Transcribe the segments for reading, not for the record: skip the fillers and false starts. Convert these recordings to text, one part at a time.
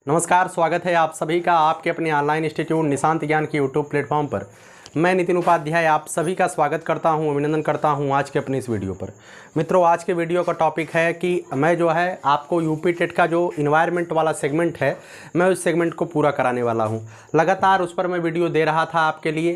नमस्कार, स्वागत है आप सभी का आपके अपने ऑनलाइन इंस्टीट्यूट निशांत ज्ञान के यूट्यूब प्लेटफॉर्म पर। मैं नितिन उपाध्याय आप सभी का स्वागत करता हूं, अभिनंदन करता हूं आज के अपने इस वीडियो पर। मित्रों, आज के वीडियो का टॉपिक है कि मैं जो है आपको यूपी टेट का जो इन्वायरमेंट वाला सेगमेंट है, मैं उस सेगमेंट को पूरा कराने वाला हूँ। लगातार उस पर मैं वीडियो दे रहा था आपके लिए,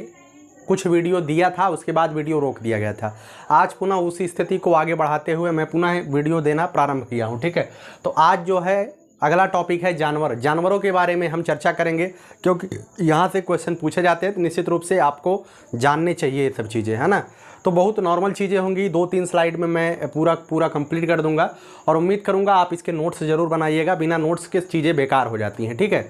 कुछ वीडियो दिया था, उसके बाद वीडियो रोक दिया गया था। आज पुनः उसी स्थिति को आगे बढ़ाते हुए मैं पुनः वीडियो देना प्रारंभ किया हूँ। ठीक है, तो आज जो है अगला टॉपिक है जानवरों के बारे में हम चर्चा करेंगे, क्योंकि यहाँ से क्वेश्चन पूछे जाते हैं तो निश्चित रूप से आपको जानने चाहिए ये सब चीज़ें, है ना। तो बहुत नॉर्मल चीज़ें होंगी, 2-3 स्लाइड में मैं पूरा कंप्लीट कर दूंगा और उम्मीद करूंगा आप इसके नोट्स ज़रूर बनाइएगा। बिना नोट्स के चीज़ें बेकार हो जाती हैं। ठीक है,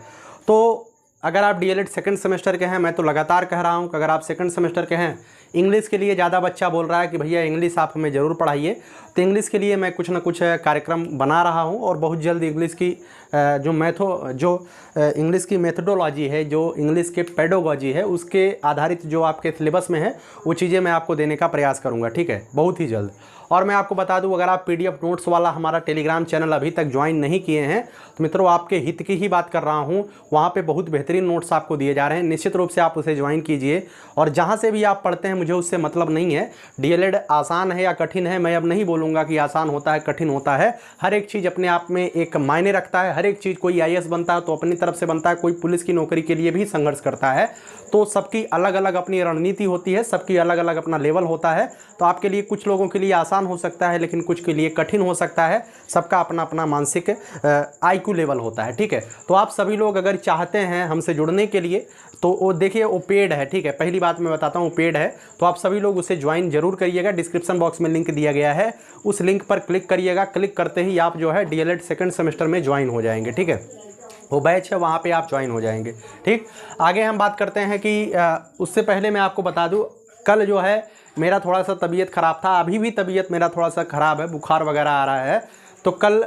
तो अगर आप डीएलएड सेकंड सेमेस्टर के हैं, मैं तो लगातार कह रहा हूं कि अगर आप सेकंड सेमेस्टर के हैं, इंग्लिश के लिए ज़्यादा बच्चा बोल रहा है कि भैया इंग्लिश आप हमें ज़रूर पढ़ाइए, तो इंग्लिश के लिए मैं कुछ ना कुछ कार्यक्रम बना रहा हूं और बहुत जल्द इंग्लिश की इंग्लिश की मेथडोलॉजी है, जो इंग्लिश के पेडोलॉजी है, उसके आधारित जो आपके सिलेबस में है वो चीज़ें मैं आपको देने का प्रयास करूँगा। ठीक है, बहुत ही जल्द। और मैं आपको बता दूं, अगर आप पीडीएफ नोट्स वाला हमारा टेलीग्राम चैनल अभी तक ज्वाइन नहीं किए हैं तो मित्रों आपके हित की ही बात कर रहा हूं, वहां पे बहुत बेहतरीन नोट्स आपको दिए जा रहे हैं। निश्चित रूप से आप उसे ज्वाइन कीजिए और जहां से भी आप पढ़ते हैं मुझे उससे मतलब नहीं है डीएलएड आसान है या कठिन है। मैं अब नहीं बोलूँगा कि आसान होता है कठिन होता है, हर एक चीज़ अपने आप में एक मायने रखता है। हर एक चीज़, कोई आईएएस बनता है तो अपनी तरफ से बनता है, कोई पुलिस की नौकरी के लिए भी संघर्ष करता है, तो सबकी अलग अलग अपनी रणनीति होती है, सबकी अलग अलग अपना लेवल होता है। तो आपके लिए कुछ लोगों के लिए आसान हो सकता है लेकिन कुछ के लिए कठिन हो सकता है। सबका अपना अपना मानसिक आईक्यू लेवल होता है। ठीक है, तो आप सभी लोग अगर चाहते हैं हमसे जुड़ने के लिए तो वो देखिए वो पेड है। ठीक है, पहली बात मैं बताता हूँ, पेड है, तो आप सभी लोग उसे ज्वाइन जरूर करिएगा। डिस्क्रिप्शन बॉक्स में लिंक दिया गया है, उस लिंक पर क्लिक करिएगा। क्लिक करते ही आप जो है डीएलएड सेकंड सेमेस्टर में ज्वाइन हो जाएंगे। ठीक है, वो बैच है, वहाँ पे आप ज्वाइन हो जाएंगे। ठीक, आगे हम बात करते हैं कि उससे पहले मैं आपको बता दूँ, कल जो है मेरा थोड़ा सा तबीयत ख़राब था, अभी भी तबीयत मेरा थोड़ा सा ख़राब है, बुखार वगैरह आ रहा है। तो कल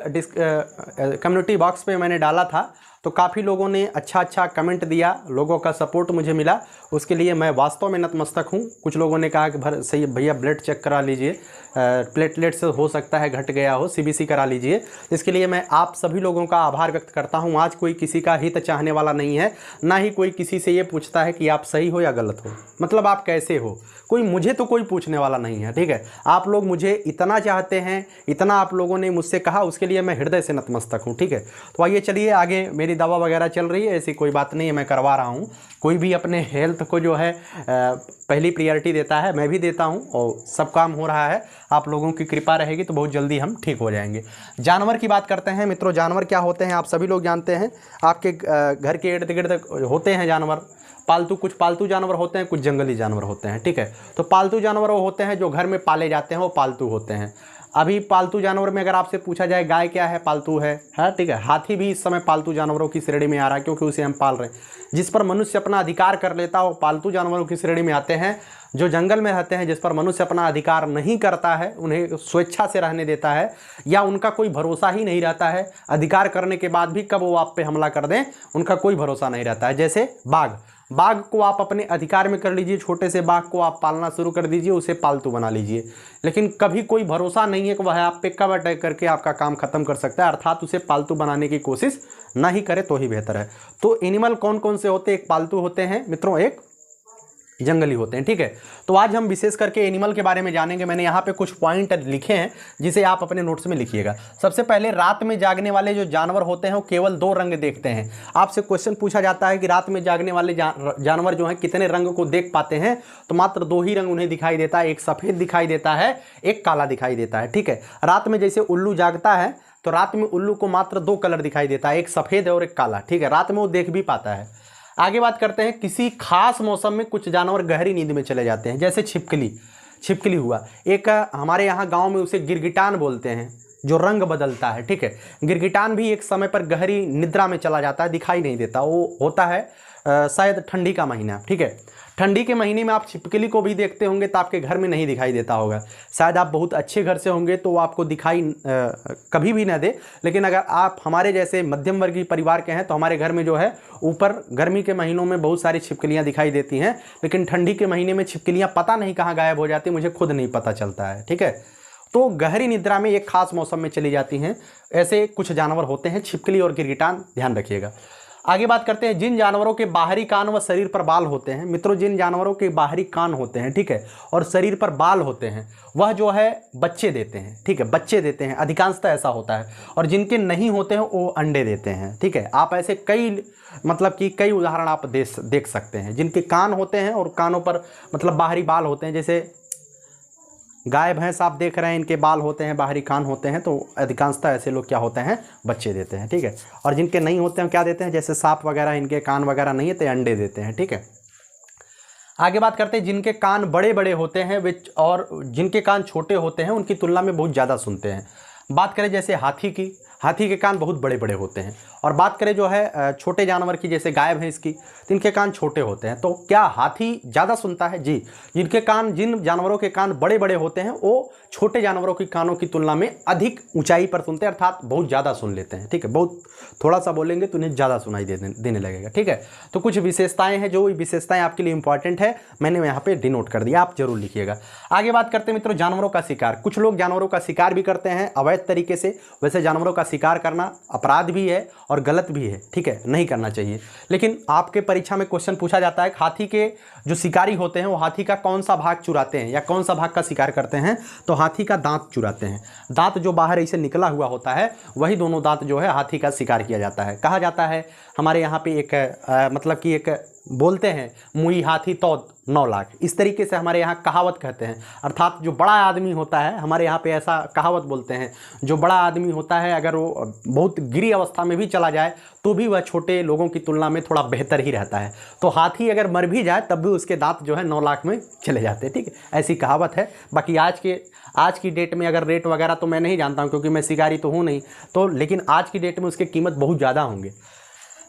कम्युनिटी बॉक्स पे मैंने डाला था तो काफ़ी लोगों ने अच्छा कमेंट दिया, लोगों का सपोर्ट मुझे मिला, उसके लिए मैं वास्तव में नतमस्तक हूँ। कुछ लोगों ने कहा कि सही भैया ब्लड चेक करा लीजिए, प्लेटलेट से हो सकता है घट गया हो, सीबीसी करा लीजिए। इसके लिए मैं आप सभी लोगों का आभार व्यक्त करता हूँ। आज कोई किसी का हित चाहने वाला नहीं है, ना ही कोई किसी से ये पूछता है कि आप सही हो या गलत हो, मतलब आप कैसे हो, मुझे तो कोई पूछने वाला नहीं है। ठीक है, आप लोग मुझे इतना चाहते हैं, इतना आप लोगों ने मुझसे कहा, उसके लिए मैं हृदय से नतमस्तक हूँ। ठीक है, तो आइए चलिए आगे। मेरी दवा वगैरह चल रही है, ऐसी कोई बात नहीं है, मैं करवा रहा हूँ। कोई भी अपने हेल्थ को जो है पहली प्रायोरिटी देता है, मैं भी देता हूँ और सब काम हो रहा है। आप लोगों की कृपा रहेगी तो बहुत जल्दी हम ठीक हो जाएंगे। जानवर की बात करते हैं मित्रों। जानवर क्या होते हैं आप सभी लोग जानते हैं, आपके घर के इर्द गिर्द होते हैं जानवर। पालतू, कुछ पालतू जानवर होते हैं, कुछ जंगली जानवर होते हैं। ठीक है, तो पालतू जानवर वो होते हैं जो घर में पाले जाते हैं, वो पालतू होते हैं। अभी पालतू जानवर में अगर आपसे पूछा जाए गाय क्या है, पालतू है। ठीक है, हाथी भी इस समय पालतू जानवरों की श्रेणी में आ रहा है, क्योंकि उसे हम पाल रहे हैं। जिस पर मनुष्य अपना अधिकार कर लेता है वो पालतू जानवरों की श्रेणी में आते हैं। जो जंगल में रहते हैं, जिस पर मनुष्य अपना अधिकार नहीं करता है, उन्हें स्वेच्छा से रहने देता है, या उनका कोई भरोसा ही नहीं रहता है, अधिकार करने के बाद भी कब वो आप पे हमला कर दें उनका कोई भरोसा नहीं रहता है। जैसे बाघ को आप अपने अधिकार में कर लीजिए, छोटे से बाघ को आप पालना शुरू कर दीजिए, उसे पालतू बना लीजिए, लेकिन कभी कोई भरोसा नहीं है कि वह आप पे कब अटैक करके आपका काम खत्म कर सकता है। अर्थात उसे पालतू बनाने की कोशिश ना ही करे तो ही बेहतर है। तो एनिमल कौन कौन से होते हैं? एक पालतू होते हैं मित्रों, एक जंगली होते हैं। ठीक है, तो आज हम विशेष करके एनिमल के बारे में जानेंगे। मैंने यहाँ पे कुछ पॉइंट लिखे हैं जिसे आप अपने नोट्स में लिखिएगा। सबसे पहले, रात में जागने वाले जो जानवर होते हैं वो केवल 2 रंग देखते हैं। आपसे क्वेश्चन पूछा जाता है कि रात में जागने वाले जानवर जो हैं कितने रंग को देख पाते हैं, तो मात्र 2 ही रंग उन्हें दिखाई देता है, एक सफ़ेद दिखाई देता है, एक काला दिखाई देता है। ठीक है, रात में जैसे उल्लू जागता है तो रात में उल्लू को मात्र 2 कलर दिखाई देता है, एक सफ़ेद और एक काला। ठीक है, रात में वो देख भी पाता है। आगे बात करते हैं, किसी खास मौसम में कुछ जानवर गहरी नींद में चले जाते हैं, जैसे छिपकली हुआ। एक हमारे यहाँ गांव में उसे गिरगिटान बोलते हैं, जो रंग बदलता है। ठीक है, गिरगिटान भी एक समय पर गहरी निद्रा में चला जाता है, दिखाई नहीं देता। वो होता है शायद ठंडी का महीना। ठीक है, ठंडी के महीने में आप छिपकली को भी देखते होंगे तो आपके घर में नहीं दिखाई देता होगा। शायद आप बहुत अच्छे घर से होंगे तो वो आपको दिखाई कभी भी ना दे, लेकिन अगर आप हमारे जैसे मध्यम वर्गीय परिवार के हैं तो हमारे घर में जो है ऊपर गर्मी के महीनों में बहुत सारी छिपकलियां दिखाई देती हैं, लेकिन ठंडी के महीने में छिपकलियां पता नहीं कहाँ गायब हो जाती, मुझे खुद नहीं पता चलता है। ठीक है, तो गहरी निद्रा में एक खास मौसम में चली जाती हैं। ऐसे कुछ जानवर होते हैं, छिपकली और गिरगिटान, ध्यान रखिएगा। आगे बात करते हैं जिन जानवरों के बाहरी कान व शरीर पर बाल होते हैं। मित्रों, जिन जानवरों के बाहरी कान होते हैं, ठीक है, और शरीर पर बाल होते हैं, वह जो है बच्चे देते हैं, ठीक है, बच्चे देते हैं, अधिकांशतः ऐसा होता है। और जिनके नहीं होते हैं वो अंडे देते हैं, ठीक है। आप ऐसे कई मतलब कि कई उदाहरण आप देख सकते हैं जिनके कान होते हैं और कानों पर मतलब बाहरी बाल होते हैं। जैसे गाय भैंस आप देख रहे हैं, इनके बाल होते हैं, बाहरी कान होते हैं, तो अधिकांशतः ऐसे लोग क्या होते हैं, बच्चे देते हैं, ठीक है। और जिनके नहीं होते हैं क्या देते हैं, जैसे सांप वगैरह, इनके कान वगैरह नहीं है तो अंडे देते हैं, ठीक है। आगे बात करते हैं जिनके कान बड़े बड़े होते हैं और जिनके कान छोटे होते हैं उनकी तुलना में बहुत ज़्यादा सुनते हैं। बात करें जैसे हाथी की, हाथी के कान बहुत बड़े बड़े होते हैं। और बात करें जो है छोटे जानवर की, जैसे गाय भैंस की, तो इनके कान छोटे होते हैं। तो क्या हाथी ज़्यादा सुनता है? जी। जिन जानवरों के कान बड़े बड़े होते हैं वो छोटे जानवरों के कानों की तुलना में अधिक ऊंचाई पर सुनते हैं, अर्थात बहुत ज़्यादा सुन लेते हैं, ठीक है। बहुत थोड़ा सा बोलेंगे तो उन्हें ज़्यादा सुनाई देने लगेगा, ठीक है। तो कुछ विशेषताएं हैं, जो विशेषताएं आपके लिए इंपॉर्टेंट है, मैंने यहाँ पे डिनोट कर दिया, आप जरूर लिखिएगा। आगे बात करते हैं मित्रों जानवरों का शिकार। कुछ लोग जानवरों का शिकार भी करते हैं अवैध तरीके से। वैसे जानवरों का शिकार करना अपराध भी है और गलत भी है, ठीक है, नहीं करना चाहिए। लेकिन आपके परीक्षा में क्वेश्चन पूछा जाता है, हाथी के जो शिकारी होते हैं वो हाथी का कौन सा भाग चुराते हैं या कौन सा भाग का शिकार करते हैं? तो हाथी का दांत चुराते हैं। दांत जो बाहर ऐसे निकला हुआ होता है, वही दोनों दांत जो है हाथी का शिकार किया जाता है। कहा जाता है हमारे यहाँ पे एक मतलब कि एक बोलते हैं, मुई हाथी तो 9 लाख, इस तरीके से हमारे यहाँ कहावत कहते हैं। अर्थात जो बड़ा आदमी होता है, हमारे यहाँ पे ऐसा कहावत बोलते हैं, जो बड़ा आदमी होता है अगर वो बहुत गिरी अवस्था में भी चला जाए तो भी वह छोटे लोगों की तुलना में थोड़ा बेहतर ही रहता है। तो हाथी अगर मर भी जाए तब भी उसके दांत जो है 9 लाख में चले जाते हैं, ठीक है, ऐसी कहावत है। बाकी आज की डेट में अगर रेट वगैरह तो मैं नहीं जानता हूँ, क्योंकि मैं शिकारी तो हूँ नहीं, तो लेकिन आज की डेट में उसकी कीमत बहुत ज़्यादा होंगे।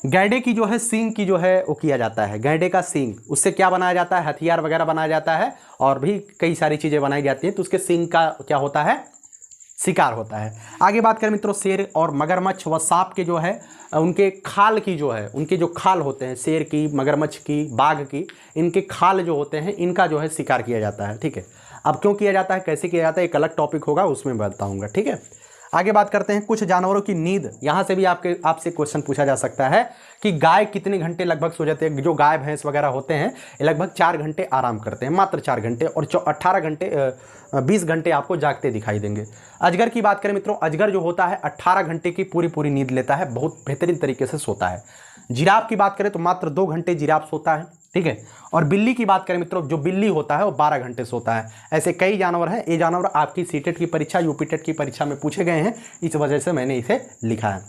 गैंडे की जो है सींग की जो है वो किया जाता है, गैंडे का सींग, उससे क्या बनाया जाता है, हथियार वगैरह बनाया जाता है और भी कई सारी चीज़ें बनाई जाती हैं। तो उसके सींग का क्या होता है, शिकार होता है। आगे बात करें मित्रों शेर और मगरमच्छ व सांप के जो है उनके खाल की जो है, उनके जो खाल होते हैं, शेर की, मगरमच्छ की, बाघ की, इनके खाल जो होते हैं इनका जो है शिकार किया जाता है, ठीक है। अब क्यों किया जाता है, कैसे किया जाता है, एक अलग टॉपिक होगा, उसमें बताऊंगा, ठीक है। आगे बात करते हैं कुछ जानवरों की नींद। यहाँ से भी आपसे क्वेश्चन पूछा जा सकता है कि गाय कितने घंटे लगभग सो जाते हैं। जो गाय भैंस वगैरह होते हैं लगभग 4 घंटे आराम करते हैं, मात्र 4 घंटे, और 20 घंटे आपको जागते दिखाई देंगे। अजगर की बात करें मित्रों, अजगर जो होता है 18 घंटे की पूरी नींद लेता है, बहुत बेहतरीन तरीके से सोता है। जिराफ की बात करें तो मात्र 2 घंटे जिराफ सोता है, ठीक है। और बिल्ली की बात करें मित्रों, जो बिल्ली होता है वो 12 घंटे सोता है। ऐसे कई जानवर हैं, ये जानवर आपकी सीटेट की परीक्षा, यूपीटेट की परीक्षा में पूछे गए हैं, इस वजह से मैंने इसे लिखा है,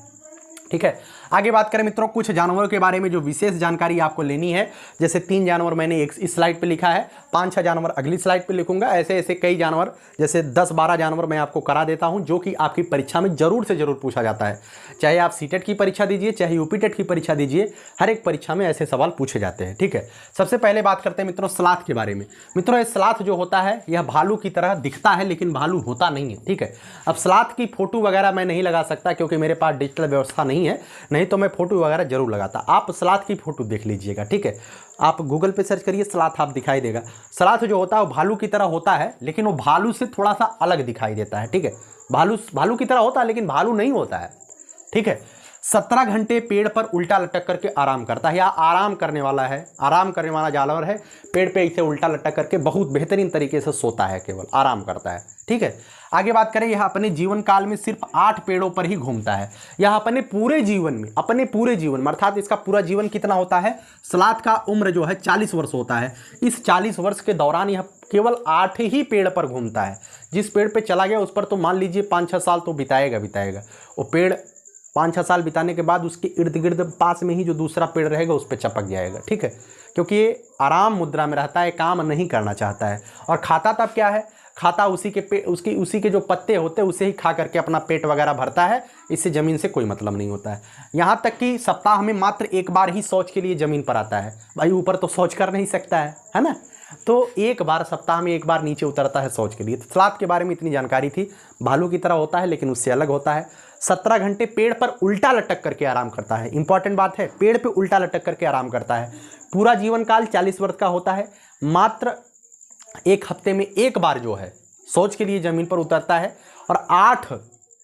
ठीक है। आगे बात करें मित्रों कुछ जानवरों के बारे में जो विशेष जानकारी आपको लेनी है। जैसे 3 जानवर मैंने इस स्लाइड पे लिखा है, 5-6 जानवर अगली स्लाइड पे लिखूंगा। ऐसे कई जानवर, जैसे 10-12 जानवर मैं आपको करा देता हूं, जो कि आपकी परीक्षा में जरूर से जरूर पूछा जाता है। चाहे आप सीटेट की परीक्षा दीजिए, चाहे यूपीटेट की परीक्षा दीजिए, हर एक परीक्षा में ऐसे सवाल पूछे जाते हैं, ठीक है। सबसे पहले बात करते हैं मित्रों स्लाथ के बारे में। मित्रों ये स्लाथ जो होता है यह भालू की तरह दिखता है, लेकिन भालू होता नहीं है, ठीक है। अब स्लाथ की फोटो वगैरह मैं नहीं लगा सकता, क्योंकि मेरे पास डिजिटल व्यवस्था नहीं है, नहीं तो मैं फोटो वगैरह जरूर लगाता। आप स्लाथ की फोटो देख लीजिएगा, ठीक है। आप गूगल पे सर्च करिए स्लाथ, आप दिखाई देगा। स्लाथ जो होता है वो भालू की तरह होता है, लेकिन वो भालू से थोड़ा सा अलग दिखाई देता है, ठीक है। भालू की तरह होता है, लेकिन भालू नहीं होता है, ठीक है। 17 घंटे पेड़ पर उल्टा लटक करके आराम करता है, या आराम करने वाला है, आराम करने वाला जानवर है। पेड़ पे इसे उल्टा लटक करके बहुत बेहतरीन तरीके से सोता है, केवल आराम करता है, ठीक है। आगे बात करें, यह अपने जीवन काल में सिर्फ 8 पेड़ों पर ही घूमता है। यह अपने पूरे जीवन में अर्थात इसका पूरा जीवन कितना होता है, स्लाथ का उम्र जो है 40 वर्ष होता है। इस 40 वर्ष के दौरान यह केवल 8 ही पेड़ पर घूमता है। जिस पेड़ पे चला गया उस पर तो मान लीजिए 5-6 साल तो बिताएगा। वो पेड़ 5-6 साल बिताने के बाद उसके इर्द गिर्द पास में ही जो दूसरा पेड़ रहेगा उस पर चपक जाएगा, ठीक है। क्योंकि ये आराम मुद्रा में रहता है, काम नहीं करना चाहता है। और खाता तब क्या है, खाता उसी के जो पत्ते होते हैं उसे ही खा करके अपना पेट वगैरह भरता है। इससे ज़मीन से कोई मतलब नहीं होता है। यहाँ तक कि सप्ताह में मात्र 1 बार ही शौच के लिए ज़मीन पर आता है। भाई ऊपर तो शौच कर नहीं सकता है ना, तो 1 बार सप्ताह में 1 बार नीचे उतरता है शौच के लिए। तो स्लाथ के बारे में इतनी जानकारी थी। भालू की तरह होता है, लेकिन उससे अलग होता है। 17 घंटे पेड़ पर उल्टा लटक करके आराम करता है। इंपॉर्टेंट बात है, पेड़ पे उल्टा लटक करके आराम करता है। पूरा जीवन काल 40 वर्ष का होता है। मात्र 1 हफ्ते में 1 बार जो है शौच के लिए ज़मीन पर उतरता है और 8,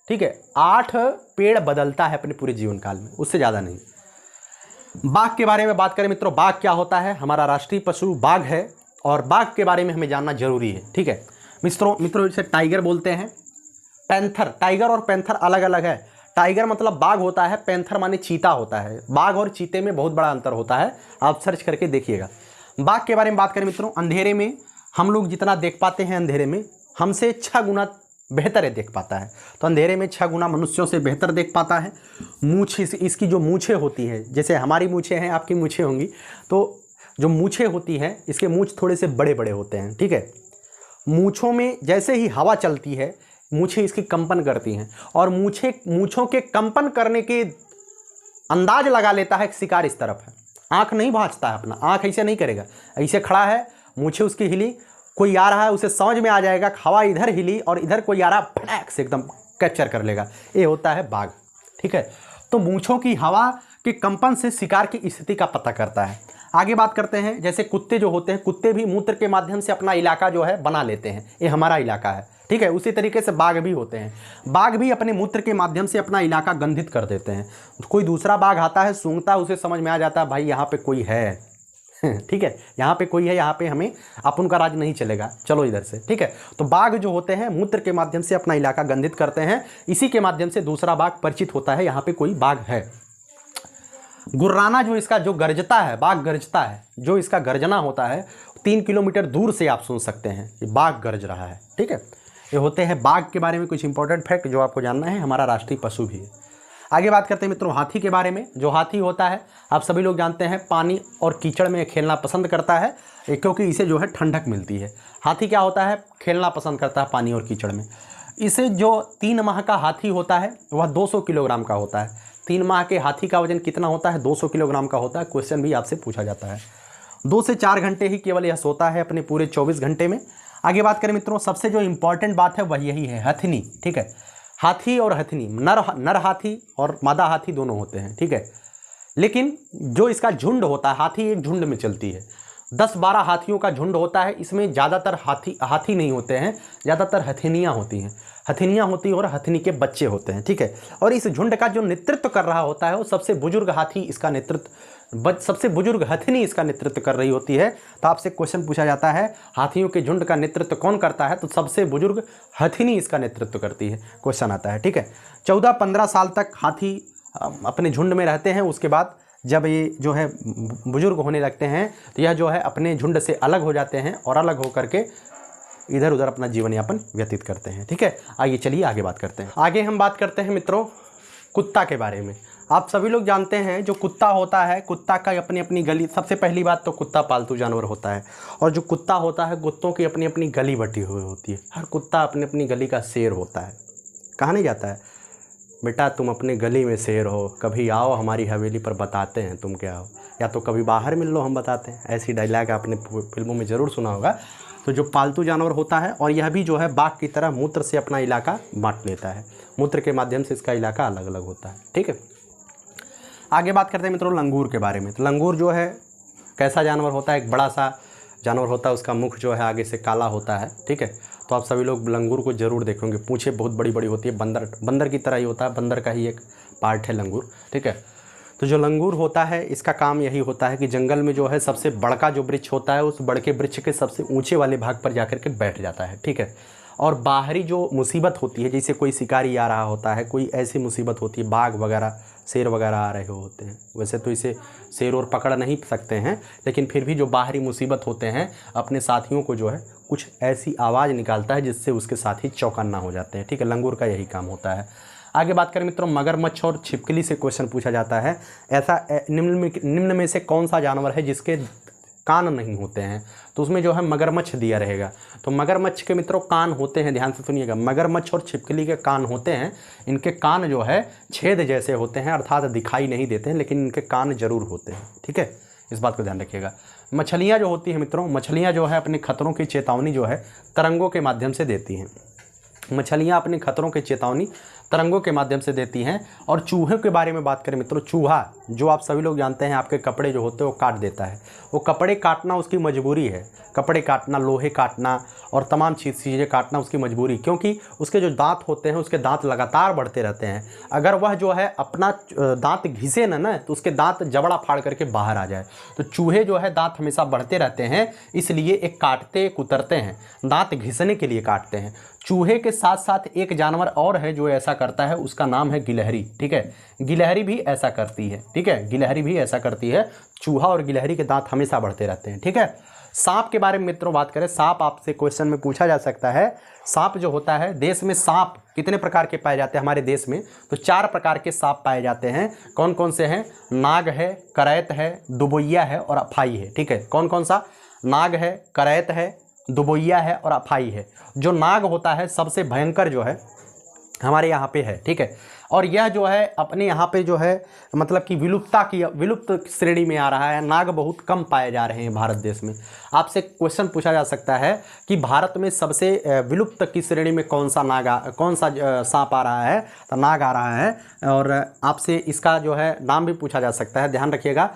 ठीक है, 8 पेड़ बदलता है अपने पूरे जीवन काल में, उससे ज़्यादा नहीं। बाघ के बारे में बात करें मित्रों, बाघ क्या होता है? हमारा राष्ट्रीय पशु बाघ है और बाघ के बारे में हमें जानना जरूरी है, ठीक है मित्रों। इसे टाइगर बोलते हैं, पैंथर, टाइगर और पैंथर अलग अलग है। टाइगर मतलब बाघ होता है, पैंथर माने चीता होता है। बाघ और चीते में बहुत बड़ा अंतर होता है, आप सर्च करके देखिएगा। बाघ के बारे में बात करें मित्रों, अंधेरे में हम लोग जितना देख पाते हैं, अंधेरे में हमसे 6 गुना बेहतर है देख पाता है। तो अंधेरे में 6 गुना मनुष्यों से बेहतर देख पाता है। मूछ इसकी जो मूछें होती है, जैसे हमारी मूछें हैं, आपकी मूछें होंगी, तो जो मूछें होती हैं इसके मूछ थोड़े से बड़े बड़े होते हैं, ठीक है। मूछों में जैसे ही हवा चलती है मूछें इसकी कंपन करती हैं और मूछों के कंपन करने के अंदाज लगा लेता है कि शिकार इस तरफ है। आंख नहीं भांजता है अपना, आंख ऐसे नहीं करेगा, ऐसे खड़ा है, मूछें उसकी हिली, कोई आ रहा है उसे समझ में आ जाएगा, हवा इधर हिली और इधर कोई आ रहा, फटाक से एकदम कैप्चर कर लेगा। ये होता है बाघ, ठीक है। तो मूछों की हवा के कंपन से शिकार की स्थिति का पता करता है। आगे बात करते हैं, जैसे कुत्ते जो होते हैं, कुत्ते भी मूत्र के माध्यम से अपना इलाका जो है बना लेते हैं, ये हमारा इलाका है, ठीक है। उसी तरीके से बाघ भी होते हैं, बाघ भी अपने मूत्र के माध्यम से अपना इलाका गंधित कर देते हैं। कोई दूसरा बाघ आता है, सूंघता है, उसे समझ में आ जाता है भाई यहाँ पे कोई है ठीक है, यहाँ पे कोई है, यहाँ पे हमें अपन का राज नहीं चलेगा, चलो इधर से, ठीक है। तो बाघ जो होते हैं मूत्र के माध्यम से अपना इलाका गंधित करते हैं, इसी के माध्यम से दूसरा बाघ परिचित होता है यहाँ पे कोई बाघ है। गुर्राना जो इसका जो गरजता है, बाघ गरजता है, जो इसका गर्जना होता है 3 किलोमीटर दूर से आप सुन सकते हैं ये बाघ गरज रहा है, ठीक है। ये होते हैं बाघ के बारे में कुछ इंपॉर्टेंट फैक्ट जो आपको जानना है, हमारा राष्ट्रीय पशु भी है। आगे बात करते हैं मित्रों हाथी के बारे में। जो हाथी होता है आप सभी लोग जानते हैं पानी और कीचड़ में खेलना पसंद करता है, क्योंकि इसे जो है ठंडक मिलती है। हाथी क्या होता है? खेलना पसंद करता है पानी और कीचड़ में। इसे जो 3 माह का हाथी होता है वह 200 किलोग्राम का होता है। 3 माह के हाथी का वजन कितना होता है? 200 किलोग्राम का होता है। क्वेश्चन भी आपसे पूछा जाता है। 2 से 4 घंटे ही केवल यह सोता है अपने पूरे 24 घंटे में। आगे बात करें मित्रों, सबसे जो इंपॉर्टेंट बात है वह यही है, हथनी, ठीक है। हाथी और हथनी, नर हाथी और मादा हाथी दोनों होते हैं, ठीक है। लेकिन जो इसका झुंड होता है, हाथी एक झुंड में चलती है, 10-12 हाथियों का झुंड होता है। इसमें ज़्यादातर हाथी नहीं होते हैं, ज़्यादातर हथिनियाँ होती हैं। हथिनियाँ होती हैं और हथिनी के बच्चे होते हैं, ठीक है। और इस झुंड का जो नेतृत्व कर रहा होता है वो सबसे बुजुर्ग हाथी इसका नेतृत्व, सबसे बुजुर्ग हथिनी इसका नेतृत्व कर रही होती है। तो आपसे क्वेश्चन पूछा जाता है हाथियों के झुंड का नेतृत्व कौन करता है? तो सबसे बुजुर्ग हथिनी इसका नेतृत्व करती है, क्वेश्चन आता है, ठीक है। 14-15 साल तक हाथी अपने झुंड में रहते हैं। उसके बाद जब ये जो है बुजुर्ग होने लगते हैं तो यह जो है अपने झुंड से अलग हो जाते हैं और अलग होकर के इधर उधर अपना जीवन यापन व्यतीत करते हैं, ठीक है। आइए चलिए आगे बात करते हैं। आगे हम बात करते हैं मित्रों कुत्ता के बारे में। आप सभी लोग जानते हैं जो कुत्ता होता है, कुत्ता का अपनी अपनी गली, सबसे पहली बात तो कुत्ता पालतू जानवर होता है। और जो कुत्ता होता है, कुत्तों की अपनी अपनी गली बटी हुई होती है। हर कुत्ता अपनी अपनी गली का शेर होता है। कहा नहीं जाता है बेटा तुम अपने गली में शेर हो, कभी आओ हमारी हवेली पर बताते हैं तुम क्या हो, या तो कभी बाहर मिल लो हम बताते हैं। ऐसी डायलॉग आपने फिल्मों में ज़रूर सुना होगा। तो जो पालतू जानवर होता है, और यह भी जो है बाघ की तरह मूत्र से अपना इलाका बांट लेता है। मूत्र के माध्यम से इसका इलाका अलग अलग होता है, ठीक है। आगे बात करते हैं मित्रों लंगूर के बारे में। तो लंगूर जो है कैसा जानवर होता है? एक बड़ा सा जानवर होता है, उसका मुख जो है आगे से काला होता है, ठीक है। तो आप सभी लोग लंगूर को जरूर देखेंगे, पूंछें बहुत बड़ी बड़ी होती है, बंदर की तरह ही होता है, बंदर का ही एक पार्ट है लंगूर, ठीक है। तो जो लंगूर होता है इसका काम यही होता है कि जंगल में जो है सबसे बड़का जो वृक्ष होता है उस बड़के वृक्ष के सबसे ऊंचे वाले भाग पर जाकर के बैठ जाता है, ठीक है। और बाहरी जो मुसीबत होती है, जैसे कोई शिकारी आ रहा होता है, कोई ऐसी मुसीबत होती है, बाघ वगैरह शेर वगैरह आ रहे होते हैं, वैसे तो इसे शेर और पकड़ नहीं सकते हैं, लेकिन फिर भी जो बाहरी मुसीबत होते हैं अपने साथियों को जो है कुछ ऐसी आवाज़ निकालता है जिससे उसके साथी चौकन्ना हो जाते हैं, ठीक है। लंगूर का यही काम होता है। आगे बात करें मित्रों मगरमच्छ और छिपकली से क्वेश्चन पूछा जाता है। ऐसा निम्न में से कौन सा जानवर है जिसके कान नहीं होते हैं? तो उसमें जो है मगरमच्छ दिया रहेगा। तो मगरमच्छ के मित्रों कान होते हैं, ध्यान से सुनिएगा। मगरमच्छ और छिपकली के कान होते हैं। इनके कान जो है छेद जैसे होते हैं, अर्थात दिखाई नहीं देते हैं, लेकिन इनके कान जरूर होते हैं, ठीक है। इस बात को ध्यान रखिएगा। मछलियाँ जो होती हैं मित्रों, मछलियाँ जो है अपने खतरों की चेतावनी जो है तरंगों के माध्यम से देती हैं। मछलियाँ अपने खतरों की चेतावनी तरंगों के माध्यम से देती हैं। और चूहे के बारे में बात करें मित्रों, चूहा जो आप सभी लोग जानते हैं आपके कपड़े जो होते हैं वो काट देता है। वो कपड़े काटना उसकी मजबूरी है, कपड़े काटना, लोहे काटना और तमाम चीज़ें काटना उसकी मजबूरी, क्योंकि उसके जो दांत होते हैं उसके दांत लगातार बढ़ते रहते हैं। अगर वह जो है अपना दांत घिसे ना तो उसके दांत जबड़ा फाड़ करके बाहर आ जाए। तो चूहे जो है दांत हमेशा बढ़ते रहते हैं, इसलिए एक काटते कुतरते हैं, दांत घिसने के लिए काटते हैं। चूहे के साथ साथ एक जानवर और है जो ऐसा करता है, उसका नाम है गिलहरी। ठीक है, गिलहरी भी ऐसा करती है। ठीक है, गिलहरी भी ऐसा करती है। चूहा और गिलहरी के दांत हमेशा बढ़ते रहते हैं। ठीक है, सांप के बारे में मित्रों बात करें, सांप आपसे क्वेश्चन में पूछा जा सकता है। सांप जो होता है, देश में सांप कितने प्रकार के पाए जाते हैं हमारे देश में? तो 4 प्रकार के सांप पाए जाते हैं। कौन कौन से हैं? नाग है, करैत है, दुबोइया है और अफाई है। ठीक है, कौन कौन सा? नाग है, करैत है, दुबोइया है और अफाई है। जो नाग होता है सबसे भयंकर जो है हमारे यहाँ पे है। ठीक है, और यह जो है अपने यहाँ पे जो है मतलब कि विलुप्त श्रेणी में आ रहा है। नाग बहुत कम पाए जा रहे हैं भारत देश में। आपसे क्वेश्चन पूछा जा सकता है कि भारत में सबसे विलुप्त की श्रेणी में कौन सा सांप आ रहा है? तो नाग आ रहा है। और आपसे इसका जो है नाम भी पूछा जा सकता है, ध्यान रखिएगा।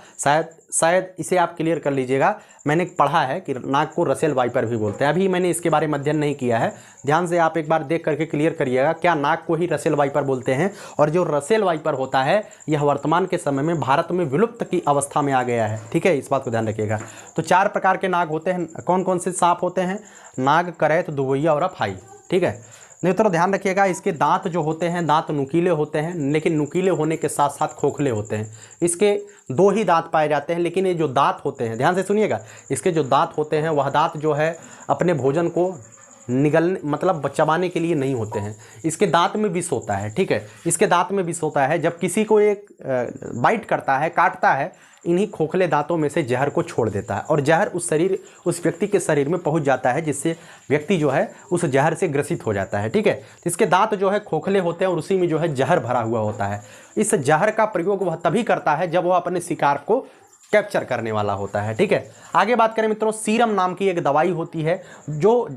शायद इसे आप क्लियर कर लीजिएगा। मैंने पढ़ा है कि नाग को रसेल वाइपर भी बोलते हैं। अभी मैंने इसके बारे में अध्ययन नहीं किया है, ध्यान से आप एक बार देख करके क्लियर करिएगा, क्या नाग को ही रसेल वाइपर बोलते हैं? और जो रसेल वाइपर होता है यह वर्तमान के समय में भारत में विलुप्त की अवस्था में आ गया है। ठीक है, इस बात को ध्यान रखिएगा। तो 4 प्रकार के नाग होते हैं। कौन कौन से सांप होते हैं? नाग, करैत, दुबोइया और अफाई। ठीक है, मित्रों ध्यान रखिएगा, इसके दांत जो होते हैं, दांत नुकीले होते हैं, लेकिन नुकीले होने के साथ साथ खोखले होते हैं। इसके 2 ही दांत पाए जाते हैं, लेकिन ये जो दांत होते हैं, ध्यान से सुनिएगा, इसके जो दांत होते हैं वह दांत जो है अपने भोजन को निगलने मतलब चबाने के लिए नहीं होते हैं। इसके दांत में विष होता है। ठीक है, इसके दांत में विष होता है। जब किसी को एक बाइट करता है, काटता है, इन्हीं खोखले दांतों में से जहर को छोड़ देता है और जहर उस व्यक्ति के शरीर में पहुंच जाता है, जिससे व्यक्ति जो है उस जहर से ग्रसित हो जाता है। ठीक है, इसके दांत जो है खोखले होते हैं और उसी में जो है जहर भरा हुआ होता है। इस जहर का प्रयोग वह तभी करता है जब वह अपने शिकार को कैप्चर करने वाला होता है। ठीक है, आगे बात करें मित्रों, सीरम नाम की एक दवाई होती है जो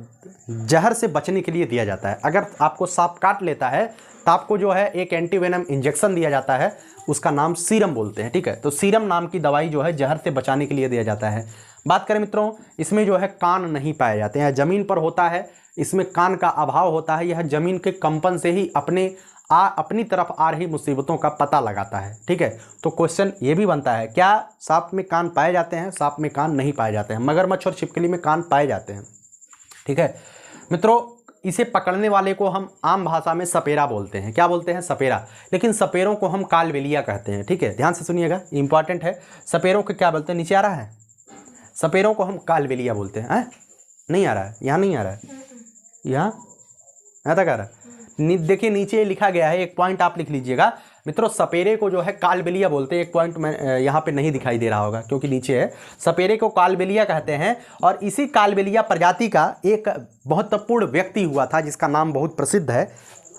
जहर से बचने के लिए दिया जाता है। अगर आपको सांप काट लेता है तो आपको जो है एक एंटीवेनम इंजेक्शन दिया जाता है, उसका नाम सीरम बोलते हैं। ठीक है, तो सीरम नाम की दवाई जो है जहर से बचाने के लिए दिया जाता है। बात करें मित्रों, इसमें जो है कान नहीं पाए जाते हैं, ज़मीन पर होता है, इसमें कान का अभाव होता है। यह ज़मीन के कंपन से ही अपनी तरफ आ रही मुसीबतों का पता लगाता है। ठीक है, तो क्वेश्चन ये भी बनता है, क्या सांप में कान पाए जाते हैं? सांप में कान नहीं पाए जाते हैं। मगरमच्छ और छिपकली में कान पाए जाते हैं। ठीक है मित्रों, इसे पकड़ने वाले को हम आम भाषा में सपेरा बोलते हैं। क्या बोलते हैं? सपेरा। लेकिन सपेरों को हम कालबेलिया कहते हैं। ठीक है, ध्यान से सुनिएगा, इंपॉर्टेंट है। सपेरों को क्या बोलते हैं? नीचे आ रहा है, सपेरों को हम कालबेलिया बोलते हैं। नहीं आ रहा है, यहाँ नहीं आ रहा है, यहाँ तक आ रहा है। देखिए नीचे लिखा गया है, एक पॉइंट आप लिख लीजिएगा मित्रों, सपेरे को जो है कालबेलिया बोलते हैं। एक पॉइंट मैं यहाँ पे नहीं दिखाई दे रहा होगा क्योंकि नीचे है। सपेरे को कालबेलिया कहते हैं और इसी कालबेलिया प्रजाति का एक महत्वपूर्ण व्यक्ति हुआ था जिसका नाम बहुत प्रसिद्ध है,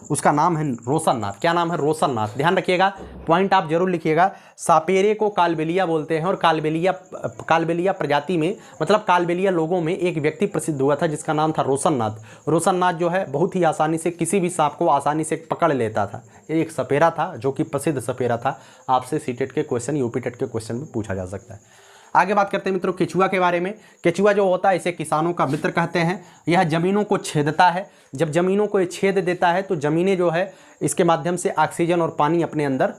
उसका नाम है रोशननाथ। क्या नाम है? रोशननाथ। ध्यान रखिएगा, पॉइंट आप जरूर लिखिएगा। सपेरे को कालबेलिया बोलते हैं और कालबेलिया प्रजाति में मतलब कालबेलिया लोगों में एक व्यक्ति प्रसिद्ध हुआ था जिसका नाम था रोशननाथ। रोशननाथ जो है बहुत ही आसानी से किसी भी सांप को आसानी से पकड़ लेता था। ये एक सपेरा था जो कि प्रसिद्ध सपेरा था। आपसे सीटेट के क्वेश्चन, यूपी टेट के क्वेश्चन में पूछा जा सकता है। आगे बात करते हैं मित्रों केचुआ के बारे में। केचुआ जो होता है इसे किसानों का मित्र कहते हैं। यह जमीनों को छेदता है। जब जमीनों को छेद देता है तो ज़मीनें जो है इसके माध्यम से ऑक्सीजन और पानी अपने अंदर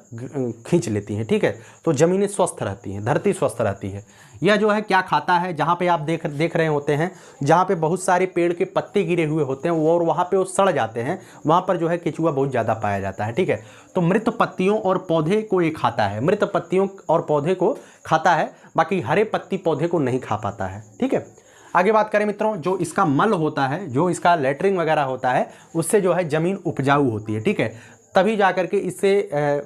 खींच लेती हैं। ठीक है, तो ज़मीनें स्वस्थ रहती हैं, धरती स्वस्थ रहती है। यह जो है क्या खाता है? जहाँ पे आप देख रहे होते हैं, जहाँ पे बहुत सारे पेड़ के पत्ते गिरे हुए होते हैं और वहाँ पे वो सड़ जाते हैं, वहाँ पर जो है केचुआ बहुत ज़्यादा पाया जाता है। ठीक है, तो मृत पत्तियों और पौधे को ये खाता है, मृत पत्तियों और पौधे को खाता है, बाकी हरे पत्ती पौधे को नहीं खा पाता है। ठीक है, आगे बात करें मित्रों, जो इसका मल होता है, जो इसका लेटरिन वगैरह होता है, उससे जो है ज़मीन उपजाऊ होती है। ठीक है, तभी जा कर के इससे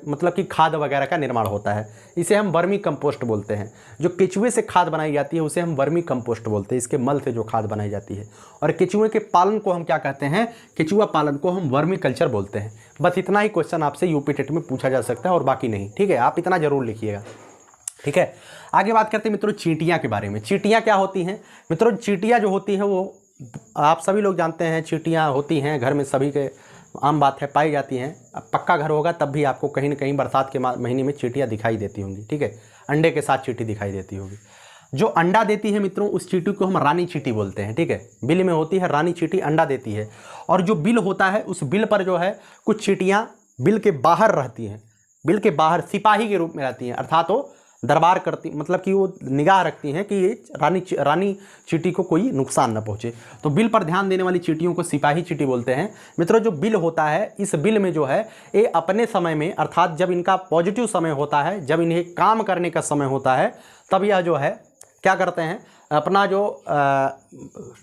मतलब कि खाद वगैरह का निर्माण होता है। इसे हम वर्मी कंपोस्ट बोलते हैं। जो केचुए से खाद बनाई जाती है उसे हम वर्मी कंपोस्ट बोलते हैं, इसके मल से जो खाद बनाई जाती है। और केचुए के पालन को हम क्या कहते हैं? केचुआ पालन को हम वर्मी कल्चर बोलते हैं। बस इतना ही क्वेश्चन आपसे यूपी टेट में पूछा जा सकता है और बाकी नहीं। ठीक है, आप इतना जरूर लिखिएगा। ठीक है, आगे बात करते हैं मित्रों चींटियाँ के बारे में। चींटियाँ क्या होती हैं मित्रों? चींटियाँ जो होती हैं वो आप सभी लोग जानते हैं, चींटियाँ होती हैं घर में, सभी के आम बात है, पाई जाती हैं। अब पक्का घर होगा तब भी आपको कहीं ना कहीं बरसात के महीने में चींटियाँ दिखाई देती होंगी, ठीक है। अंडे के साथ चींटी दिखाई देती होगी। जो अंडा देती है मित्रों, उस चींटी को हम रानी चींटी बोलते हैं, ठीक है। बिल में होती है रानी चींटी, अंडा देती है। और जो बिल होता है, उस बिल पर जो है कुछ चींटियाँ बिल के बाहर रहती हैं, बिल के बाहर सिपाही के रूप में रहती हैं, अर्थात वो दरबार करती, मतलब कि वो निगाह रखती हैं कि ये रानी चींटी को कोई नुकसान न पहुंचे। तो बिल पर ध्यान देने वाली चींटियों को सिपाही चींटी बोलते हैं। मित्रों, जो बिल होता है, इस बिल में जो है ये अपने समय में, अर्थात जब इनका पॉजिटिव समय होता है, जब इन्हें काम करने का समय होता है, तब यह जो है क्या करते हैं, अपना जो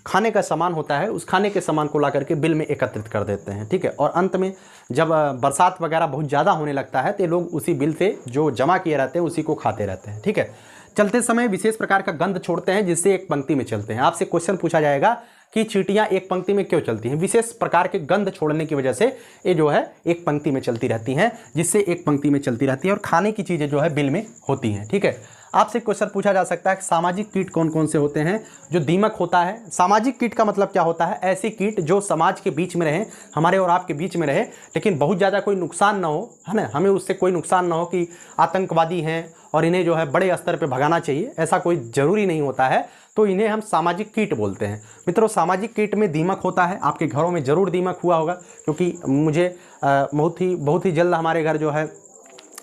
खाने का सामान होता है, उस खाने के सामान को ला करके बिल में एकत्रित कर देते हैं, ठीक है। और अंत में जब बरसात वगैरह बहुत ज़्यादा होने लगता है तो लोग उसी बिल से जो जमा किए रहते हैं उसी को खाते रहते हैं, ठीक है। चलते समय विशेष प्रकार का गंध छोड़ते हैं जिससे एक पंक्ति में चलते हैं। आपसे क्वेश्चन पूछा जाएगा कि चींटियाँ एक पंक्ति में क्यों चलती हैं? विशेष प्रकार के गंध छोड़ने की वजह से ये जो है एक पंक्ति में चलती रहती हैं, जिससे एक पंक्ति में चलती रहती है और खाने की चीज़ें जो है बिल में होती हैं, ठीक है। आपसे क्वेश्चन पूछा जा सकता है कि सामाजिक कीट कौन कौन से होते हैं? जो दीमक होता है। सामाजिक कीट का मतलब क्या होता है? ऐसी कीट जो समाज के बीच में रहे, हमारे और आपके बीच में रहे, लेकिन बहुत ज़्यादा कोई नुकसान ना हो, है ना, हमें उससे कोई नुकसान ना हो कि आतंकवादी हैं और इन्हें जो है बड़े स्तर पे भगाना चाहिए, ऐसा कोई ज़रूरी नहीं होता है, तो इन्हें हम सामाजिक कीट बोलते हैं। मित्रों, सामाजिक कीट में दीमक होता है। आपके घरों में ज़रूर दीमक हुआ होगा, क्योंकि मुझे बहुत ही जल्द हमारे घर जो है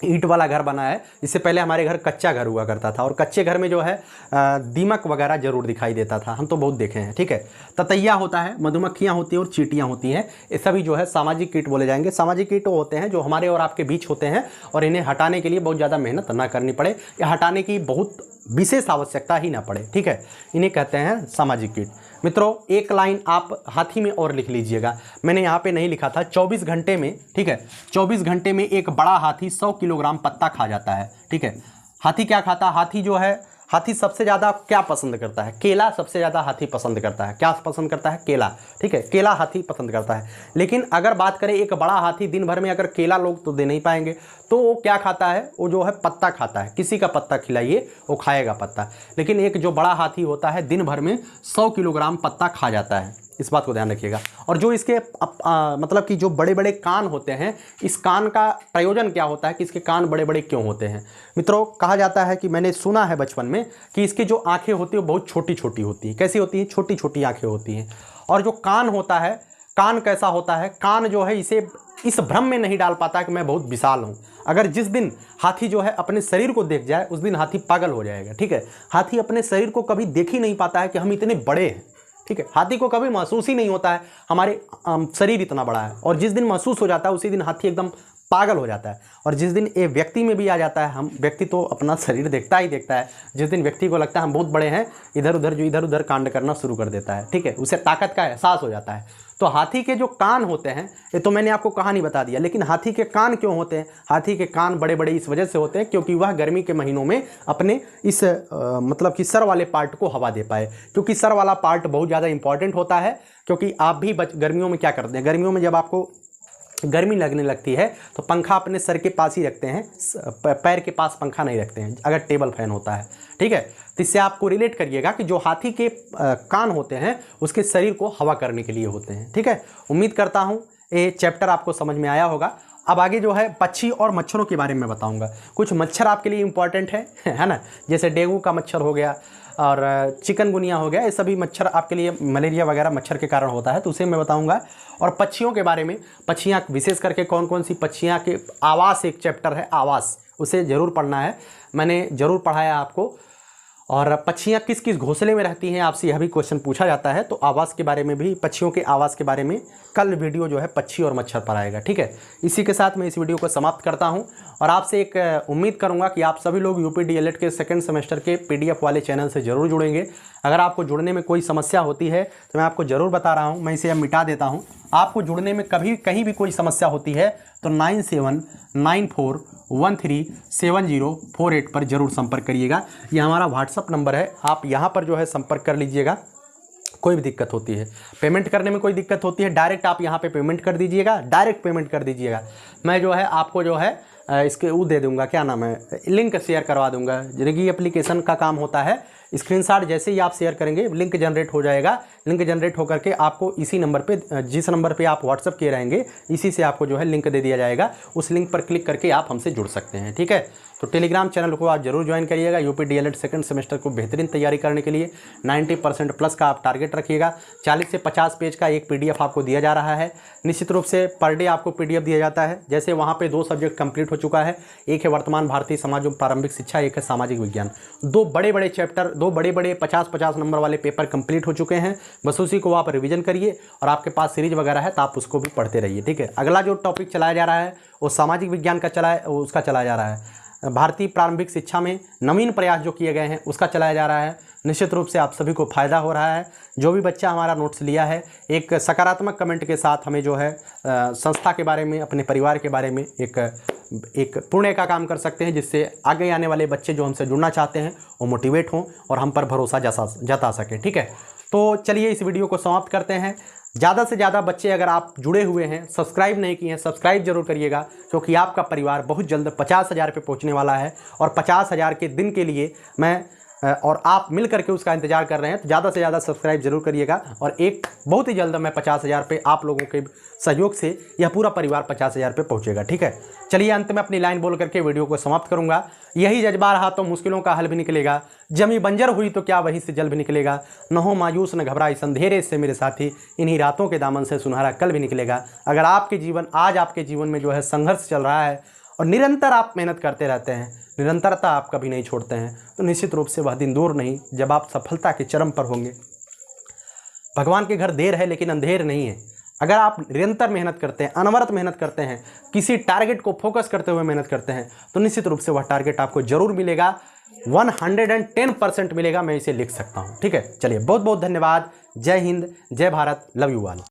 ईंट वाला घर बना है। इससे पहले हमारे घर कच्चा घर हुआ करता था और कच्चे घर में जो है दीमक वगैरह जरूर दिखाई देता था, हम तो बहुत देखे हैं, ठीक है। ततैया होता है, मधुमक्खियाँ होती हैं और चींटियाँ होती हैं, ये सभी जो है सामाजिक कीट बोले जाएंगे। सामाजिक कीट होते हैं जो हमारे और आपके बीच होते हैं और इन्हें हटाने के लिए बहुत ज़्यादा मेहनत ना करनी पड़े या हटाने की बहुत विशेष आवश्यकता ही ना पड़े, ठीक है, इन्हें कहते हैं सामाजिक कीट। मित्रों, एक लाइन आप हाथी में और लिख लीजिएगा, मैंने यहाँ पे नहीं लिखा था। 24 घंटे में, ठीक है, 24 घंटे में एक बड़ा हाथी 100 किलोग्राम पत्ता खा जाता है, ठीक है। हाथी क्या खाता? हाथी जो है, हाथी सबसे ज़्यादा क्या पसंद करता है? केला सबसे ज़्यादा हाथी पसंद करता है। क्या पसंद करता है? केला, ठीक है, केला हाथी पसंद करता है। लेकिन अगर बात करें एक बड़ा हाथी, दिन भर में अगर केला लोग तो दे नहीं पाएंगे, तो वो क्या खाता है? वो जो है पत्ता खाता है। किसी का पत्ता खिलाइए, वो खाएगा पत्ता। लेकिन एक जो बड़ा हाथी होता है दिन भर में 100 किलोग्राम पत्ता खा जाता है, इस बात को ध्यान रखिएगा। और जो इसके मतलब कि जो बड़े बड़े कान होते हैं, इस कान का प्रयोजन क्या होता है कि इसके कान बड़े बड़े क्यों होते हैं? मित्रों, कहा जाता है कि मैंने सुना है बचपन में कि इसकी जो आंखें होती हैं वो बहुत छोटी छोटी होती हैं। कैसी होती हैं? छोटी छोटी आंखें होती हैं। और जो कान होता है, कान कैसा होता है? कान जो है इसे इस भ्रम में नहीं डाल पाता कि मैं बहुत विशाल हूँ। अगर जिस दिन हाथी जो है अपने शरीर को देख जाए, उस दिन हाथी पागल हो जाएगा, ठीक है। हाथी अपने शरीर को कभी देख ही नहीं पाता है कि हम इतने बड़े हैं, ठीक है। हाथी को कभी महसूस ही नहीं होता है हमारे शरीर इतना बड़ा है, और जिस दिन महसूस हो जाता है उसी दिन हाथी एकदम पागल हो जाता है। और जिस दिन ये व्यक्ति में भी आ जाता है, हम व्यक्ति तो अपना शरीर देखता ही देखता है, जिस दिन व्यक्ति को लगता है हम बहुत बड़े हैं, इधर उधर कांड करना शुरू कर देता है, ठीक है, उसे ताकत का एहसास हो जाता है। तो हाथी के जो कान होते हैं, ये तो मैंने आपको कहानी बता दिया, लेकिन हाथी के कान क्यों होते हैं? हाथी के कान बड़े बड़े इस वजह से होते हैं क्योंकि वह गर्मी के महीनों में अपने इस मतलब कि सर वाले पार्ट को हवा दे पाए, क्योंकि सर वाला पार्ट बहुत ज़्यादा इंपॉर्टेंट होता है। क्योंकि आप भी गर्मियों में क्या करते हैं? गर्मियों में जब आपको गर्मी लगने लगती है तो पंखा अपने सर के पास ही रखते हैं, पैर के पास पंखा नहीं रखते हैं अगर टेबल फैन होता है, ठीक है। तो इससे आपको रिलेट करिएगा कि जो हाथी के कान होते हैं उसके शरीर को हवा करने के लिए होते हैं, ठीक है। उम्मीद करता हूँ ये चैप्टर आपको समझ में आया होगा। अब आगे जो है पक्षी और मच्छरों के बारे में बताऊंगा। कुछ मच्छर आपके लिए इंपॉर्टेंट है ना, जैसे डेंगू का मच्छर हो गया और चिकनगुनिया हो गया, ये सभी मच्छर आपके लिए, मलेरिया वगैरह मच्छर के कारण होता है, तो उसे मैं बताऊंगा। और पक्षियों के बारे में, पक्षियाँ विशेष करके कौन कौन सी पक्षियाँ के आवास, एक चैप्टर है आवास, उसे ज़रूर पढ़ना है, मैंने ज़रूर पढ़ाया आपको। और पक्षियाँ किस किस घोंसले में रहती हैं, आपसे यह भी क्वेश्चन पूछा जाता है, तो आवास के बारे में भी, पक्षियों के आवास के बारे में कल वीडियो जो है पक्षी और मच्छर पर आएगा, ठीक है। इसी के साथ मैं इस वीडियो को समाप्त करता हूं और आपसे एक उम्मीद करूंगा कि आप सभी लोग यूपी डीएलएड के सेकंड सेमेस्टर के पीडीएफ वाले चैनल से ज़रूर जुड़ेंगे। अगर आपको जुड़ने में कोई समस्या होती है तो मैं आपको ज़रूर बता रहा हूँ, मैं इसे अब मिटा देता हूँ। आपको जुड़ने में कहीं भी कोई समस्या होती है तो 9794137048 पर ज़रूर संपर्क करिएगा। ये हमारा व्हाट्सअप नंबर है, आप यहाँ पर जो है संपर्क कर लीजिएगा। कोई भी दिक्कत होती है, पेमेंट करने में कोई दिक्कत होती है, डायरेक्ट आप यहाँ पे पेमेंट कर दीजिएगा, डायरेक्ट पेमेंट कर दीजिएगा। मैं जो है आपको जो है इसके वो दे दूंगा, क्या नाम है, लिंक शेयर करवा दूंगा। ये एप्लीकेशन का काम होता है, स्क्रीनशॉट जैसे ही आप शेयर करेंगे लिंक जनरेट हो जाएगा। लिंक जनरेट होकर के आपको इसी नंबर पे, जिस नंबर पे आप व्हाट्सअप किए रहेंगे, इसी से आपको जो है लिंक दे दिया जाएगा। उस लिंक पर क्लिक करके आप हमसे जुड़ सकते हैं, ठीक है। तो टेलीग्राम चैनल को आप जरूर ज्वाइन करिएगा। यूपी डीएलएड सेकंड सेमेस्टर को बेहतरीन तैयारी करने के लिए 90% प्लस का आप टारगेट रखिएगा। 40 से 50 पेज का एक PDF आपको दिया जा रहा है। निश्चित रूप से पर डे आपको PDF दिया जाता है। जैसे वहाँ पे 2 सब्जेक्ट कंप्लीट हो चुका है, एक है वर्तमान भारतीय समाज एवं प्रारंभिक शिक्षा, एक है सामाजिक विज्ञान। 2 बड़े चैप्टर, 2 बड़े 50-50 नंबर वाले पेपर कंप्लीट हो चुके हैं। बस उसी को आप रिवीजन करिए और आपके पास सीरीज वगैरह है तो आप उसको भी पढ़ते रहिए, ठीक है। अगला जो टॉपिक चलाया जा रहा है वो सामाजिक विज्ञान का चलाया जा रहा है। भारतीय प्रारंभिक शिक्षा में नवीन प्रयास जो किए गए हैं उसका चलाया जा रहा है। निश्चित रूप से आप सभी को फ़ायदा हो रहा है। जो भी बच्चा हमारा नोट्स लिया है, एक सकारात्मक कमेंट के साथ हमें जो है संस्था के बारे में, अपने परिवार के बारे में एक पुण्य का काम कर सकते हैं, जिससे आगे आने वाले बच्चे जो हमसे जुड़ना चाहते हैं वो मोटिवेट हों और हम पर भरोसा जता सकें, ठीक है। तो चलिए इस वीडियो को समाप्त करते हैं। ज़्यादा से ज़्यादा बच्चे अगर आप जुड़े हुए हैं, सब्सक्राइब नहीं किए हैं, सब्सक्राइब जरूर करिएगा, क्योंकि आपका परिवार बहुत जल्द 50,000 पे पहुंचने वाला है। और 50,000 के दिन के लिए मैं और आप मिल करके उसका इंतजार कर रहे हैं। तो ज़्यादा से ज़्यादा सब्सक्राइब जरूर करिएगा और एक बहुत ही जल्द मैं 50,000 पे आप लोगों के सहयोग से यह पूरा परिवार 50,000 पे पहुंचेगा, ठीक है। चलिए अंत में अपनी लाइन बोल करके वीडियो को समाप्त करूंगा। यही जज्बा रहा तो मुश्किलों का हल भी निकलेगा, जमी बंजर हुई तो क्या वहीं से जल भी निकलेगा। न हो मायूस न घबराई अंधेरे से मेरे साथी, इन्हीं रातों के दामन से सुनहरा कल भी निकलेगा। अगर आज आपके जीवन में जो है संघर्ष चल रहा है और निरंतर आप मेहनत करते रहते हैं, निरंतरता आप कभी नहीं छोड़ते हैं, तो निश्चित रूप से वह दिन दूर नहीं जब आप सफलता के चरम पर होंगे। भगवान के घर देर है लेकिन अंधेर नहीं है। अगर आप निरंतर मेहनत करते हैं, अनवरत मेहनत करते हैं, किसी टारगेट को फोकस करते हुए मेहनत करते हैं, तो निश्चित रूप से वह टारगेट आपको जरूर मिलेगा, 110% मिलेगा। मैं इसे लिख सकता हूँ, ठीक है। चलिए बहुत बहुत धन्यवाद। जय हिंद, जय भारत, लव यू ऑल।